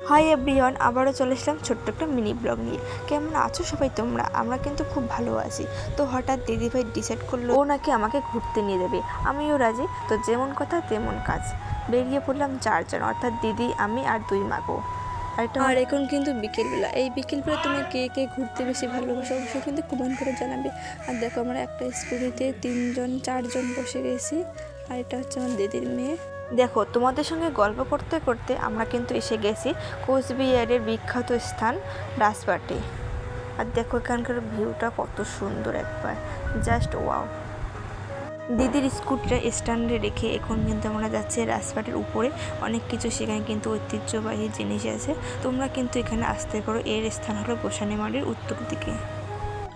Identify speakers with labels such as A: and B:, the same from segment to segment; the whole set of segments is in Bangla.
A: হাই এভরিওয়ান, আবারও চলে আসলাম ছোট্ট একটা মিনি ব্লগ নিয়ে। কেমন আছো সবাই তোমরা? আমরা কিন্তু খুব ভালো আছি। তো হঠাৎ দিদিভাই ডিসাইড করলো ও নাকি আমাকে ঘুরতে নিয়ে যাবে। আমিও রাজি। তো যেমন কথা তেমন কাজ, বেরিয়ে পড়লাম 4 জন, অর্থাৎ দিদি, আমি আর 2 মাগো। আর এখন কিন্তু বিকেলবেলা। এই বিকেলবেলা তুমি কে কে ঘুরতে বেশি ভালোবাসো অবশ্যই কিন্তু কমেন্ট করে জানাবে। আর দেখো, আমরা একটা স্কুটিতে 3-4 জন বসে গেছি। আর এটা হচ্ছে আমার দিদির মেয়ে। দেখো, তোমাদের সঙ্গে গল্প করতে করতে আমরা কিন্তু এসে গেছি কোচবিহারের বিখ্যাত স্থান রাজবাটে। আর দেখো এখানকার ভিউটা কত সুন্দর, একবার জাস্ট ওয়াও। দিদির স্কুটিটা স্ট্যান্ডে রেখে এখন কিন্তু আমরা যাচ্ছি রাজবাটের উপরে। অনেক কিছু সেখানে কিন্তু ঐতিহ্যবাহী জিনিস আছে, তোমরা কিন্তু এখানে আসতে পারো। এর স্থান হলো গোসানিমারির উত্তর দিকে।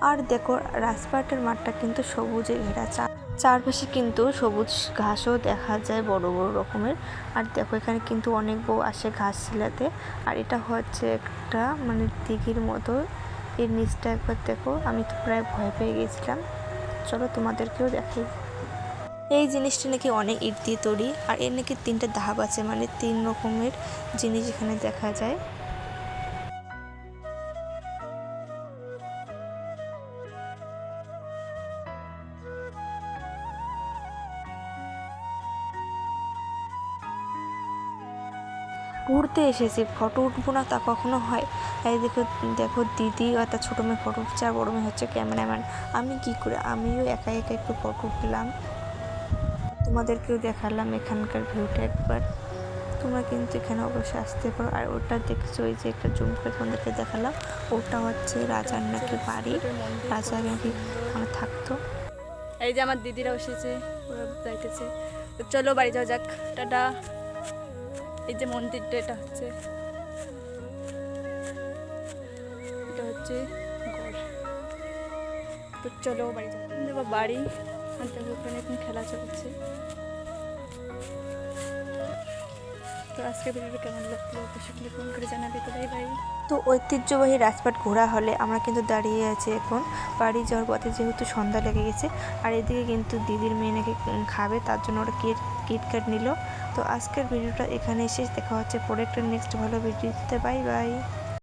A: আর দেখো, রাজবাটের মাঠটা কিন্তু সবুজে ঘেরা, চারপাশে কিন্তু সবুজ ঘাসও দেখা যায় বড় বড় রকমের। আর দেখো এখানে কিন্তু অনেক বউ আসে ঘাস ছিলাতে। আর এটা হচ্ছে একটা দিঘির মতো। এর নিচটা একবার দেখো, আমি তো প্রায় ভয় পেয়ে গেছিলাম। চলো তোমাদেরকেও দেখাই। এই জিনিসটা নাকি অনেক ইট দিয়ে তৈরি। আর এর নাকি 3টা ধাপ আছে, 3 রকমের জিনিস এখানে দেখা যায়। ঘুরতে এসেছি, ফটো উঠবো না তা কখনো হয়? এই দেখো দেখো দিদি আর তার ছোটো মেয়ে ফটো উঠছে, আর বড়ো মেয়ে হচ্ছে ক্যামেরাম্যান। আমি কি করে, আমিও একা একা একটু ফটো উঠলাম, তোমাদেরকেও দেখালাম এখানকার ভিউটা একবার। তোমরা কিন্তু এখানে অবশ্যই আসতে পারো। আর ওটা দেখছো, ওই যে একটা জুম করে তোমাদেরকে দেখালাম, ওটা হচ্ছে রাজার নাকি বাড়ি, রাজা নাকি থাকতো।
B: এই যে আমার দিদিরা এসেছে, ওরা যাইতেছে। তো চলো বাড়ি যাওয়া যাক, টাটা। এই যে মন্দিরটা, এটা হচ্ছে ঘর। তো চলো বাড়ি যাও, দেখো বাড়ি। আর দেখো ওখানে এখন খেলা চলছে। তো আজকের ভিডিওটা কেমন লাগলো অবশ্যই ফোন করে জানাবে। তো বাই বাই।
A: তো ঐতিহ্যবাহী রাজপাট ঘোরা হলে আমরা কিন্তু দাঁড়িয়ে আছি এখন বাড়ি যাওয়ার পথে, যেহেতু সন্ধ্যা লেগে গেছে। আর এদিকে কিন্তু দিদির মেয়ে নাকি খাবে, তার জন্য ওরা কিটক্যাট নিল। তো আজকের ভিডিওটা এখানে শেষ, দেখা হচ্ছে পরে একটা নেক্সট ভালো ভিডিওতে। Bye bye.